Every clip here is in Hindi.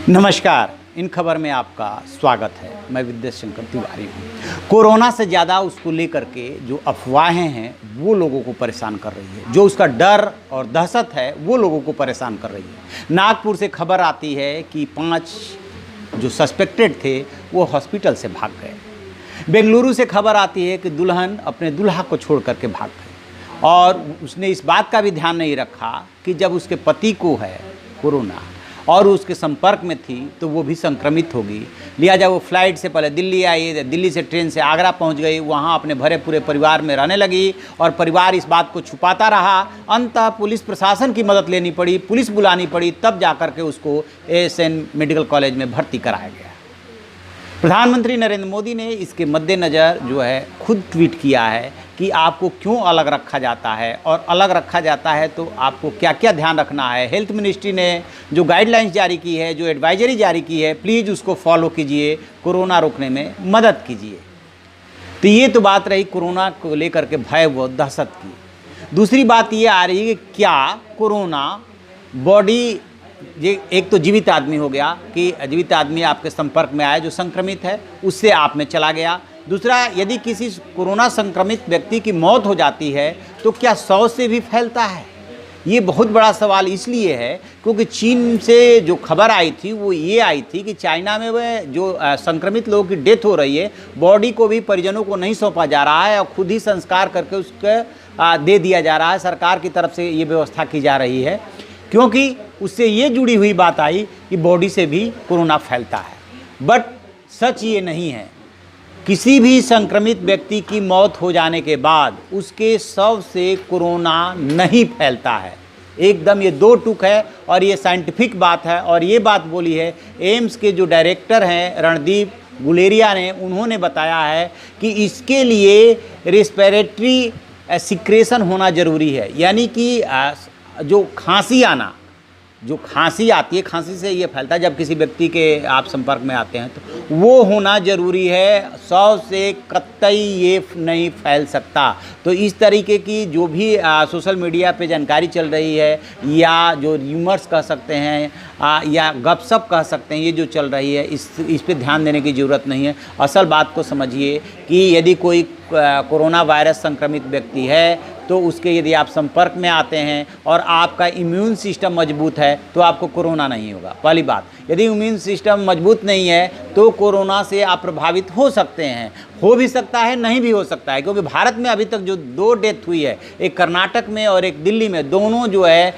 नमस्कार, इन खबर में आपका स्वागत है। मैं विद्युत शंकर तिवारी हूँ। कोरोना से ज़्यादा उसको लेकर के जो अफवाहें हैं वो लोगों को परेशान कर रही है, जो उसका डर और दहशत है वो लोगों को परेशान कर रही है। नागपुर से खबर आती है कि 5 जो सस्पेक्टेड थे वो हॉस्पिटल से भाग गए। बेंगलुरु से खबर आती है कि दुल्हन अपने दूल्हा को छोड़ करके भाग गई और उसने इस बात का भी ध्यान नहीं रखा कि जब उसके पति को है कोरोना और उसके संपर्क में थी तो वो भी संक्रमित होगी, लिहाजा वो फ्लाइट से पहले दिल्ली आई, दिल्ली से ट्रेन से आगरा पहुंच गई, वहां अपने भरे पूरे परिवार में रहने लगी और परिवार इस बात को छुपाता रहा। अंततः पुलिस प्रशासन की मदद लेनी पड़ी, पुलिस बुलानी पड़ी, तब जाकर के उसको एएसएन मेडिकल कॉलेज में भर्ती कराया गया। प्रधानमंत्री नरेंद्र मोदी ने इसके मद्देनज़र जो है खुद ट्वीट किया है कि आपको क्यों अलग रखा जाता है और अलग रखा जाता है तो आपको क्या क्या ध्यान रखना है। हेल्थ मिनिस्ट्री ने जो गाइडलाइंस जारी की है, जो एडवाइजरी जारी की है, प्लीज़ उसको फॉलो कीजिए, कोरोना रोकने में मदद कीजिए। तो ये तो बात रही कोरोना को लेकर के भय व दहशत की। दूसरी बात ये आ रही है कि क्या कोरोना बॉडी, ये एक तो जीवित आदमी हो गया कि जीवित आदमी आपके संपर्क में आया जो संक्रमित है, उससे आप में चला गया। दूसरा, यदि किसी कोरोना संक्रमित व्यक्ति की मौत हो जाती है तो क्या 100 से भी फैलता है? ये बहुत बड़ा सवाल इसलिए है क्योंकि चीन से जो खबर आई थी वो ये आई थी कि चाइना में वह जो संक्रमित लोगों की डेथ हो रही है, बॉडी को भी परिजनों को नहीं सौंपा जा रहा है और खुद ही संस्कार करके उसके दे दिया जा रहा है। सरकार की तरफ से ये व्यवस्था की जा रही है क्योंकि उससे ये जुड़ी हुई बात आई कि बॉडी से भी कोरोना फैलता है। बट सच ये नहीं है। किसी भी संक्रमित व्यक्ति की मौत हो जाने के बाद उसके शव से कोरोना नहीं फैलता है। एकदम ये दो टूक है और ये साइंटिफिक बात है। और ये बात बोली है एम्स के जो डायरेक्टर हैं रणदीप गुलेरिया ने, उन्होंने बताया है कि इसके लिए रेस्पिरेटरी सिक्रेशन होना ज़रूरी है, यानी कि जो खांसी आना, जो खांसी आती है, खांसी से ये फैलता है जब किसी व्यक्ति के आप संपर्क में आते हैं तो वो होना ज़रूरी है। 100 से कतई ये नहीं फैल सकता। तो इस तरीके की जो भी सोशल मीडिया पे जानकारी चल रही है या जो र्यूमर्स कह सकते हैं या गपशप कह सकते हैं, ये जो चल रही है इस पे ध्यान देने की ज़रूरत नहीं है। असल बात को समझिए कि यदि कोई कोरोना वायरस संक्रमित व्यक्ति है तो उसके यदि आप संपर्क में आते हैं और आपका इम्यून सिस्टम मजबूत है तो आपको कोरोना नहीं होगा। पहली बात, यदि इम्यून सिस्टम मजबूत नहीं है तो कोरोना से आप प्रभावित हो सकते हैं, हो भी सकता है, नहीं भी हो सकता है। क्योंकि भारत में अभी तक जो 2 डेथ हुई है, एक कर्नाटक में और एक दिल्ली में, दोनों जो है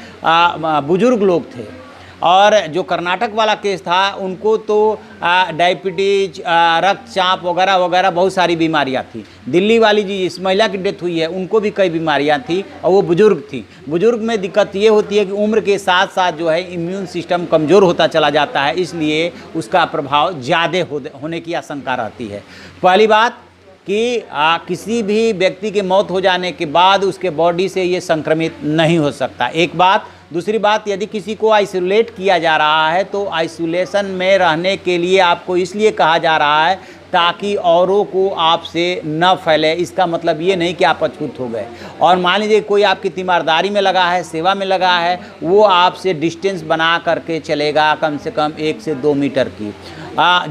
बुजुर्ग लोग थे। और जो कर्नाटक वाला केस था उनको तो डायबिटीज, रक्तचाप वगैरह वगैरह बहुत सारी बीमारियां थी। दिल्ली वाली जी इस महिला की डेथ हुई है उनको भी कई बीमारियां थी और वो बुजुर्ग थी। बुजुर्ग में दिक्कत ये होती है कि उम्र के साथ साथ जो है इम्यून सिस्टम कमज़ोर होता चला जाता है, इसलिए उसका प्रभाव ज़्यादा होने की आशंका रहती है। पहली बात कि किसी भी व्यक्ति की मौत हो जाने के बाद उसके बॉडी से ये संक्रमित नहीं हो सकता, एक बात। दूसरी बात, यदि किसी को आइसोलेट किया जा रहा है तो आइसोलेशन में रहने के लिए आपको इसलिए कहा जा रहा है ताकि औरों को आपसे न फैले। इसका मतलब ये नहीं कि आप अछूत हो गए। और मान लीजिए कोई आपकी तीमारदारी में लगा है, सेवा में लगा है, वो आपसे डिस्टेंस बना करके चलेगा कम से कम 1 से 2 मीटर की।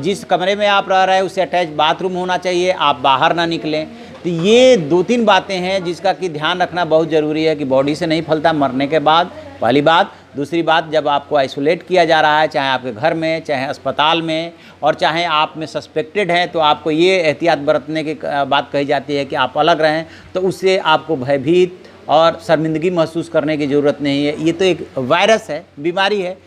जिस कमरे में आप रह रहे हैं उससे अटैच बाथरूम होना चाहिए, आप बाहर ना निकलें। तो ये 2-3 बातें हैं जिसका कि ध्यान रखना बहुत ज़रूरी है कि बॉडी से नहीं फैलता मरने के बाद, पहली बात। दूसरी बात, जब आपको आइसोलेट किया जा रहा है, चाहे आपके घर में, चाहे अस्पताल में, और चाहे आप में सस्पेक्टेड हैं, तो आपको ये एहतियात बरतने की बात कही जाती है कि आप अलग रहें। तो उससे आपको भयभीत और शर्मिंदगी महसूस करने की ज़रूरत नहीं है। ये तो एक वायरस है, बीमारी है,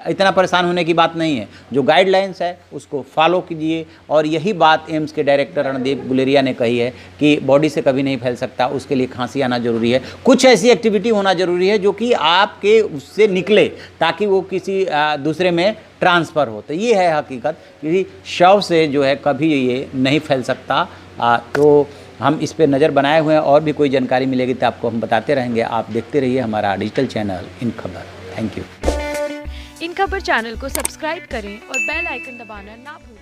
इतना परेशान होने की बात नहीं है। जो गाइडलाइंस है उसको फॉलो कीजिए। और यही बात एम्स के डायरेक्टर रणदीप गुलेरिया ने कही है कि बॉडी से कभी नहीं फैल सकता, उसके लिए खांसी आना ज़रूरी है, कुछ ऐसी एक्टिविटी होना ज़रूरी है जो कि आपके उससे निकले ताकि वो किसी दूसरे में ट्रांसफ़र हो। तो ये है हकीकत कि शव से जो है कभी ये नहीं फैल सकता। तो हम इस पर नज़र बनाए हुए हैं और भी कोई जानकारी मिलेगी तो आपको हम बताते रहेंगे। आप देखते रहिए हमारा डिजिटल चैनल इन खबर। Thank you. इन खबर चैनल को सब्सक्राइब करें और बेल आइकन दबाना ना भूलें।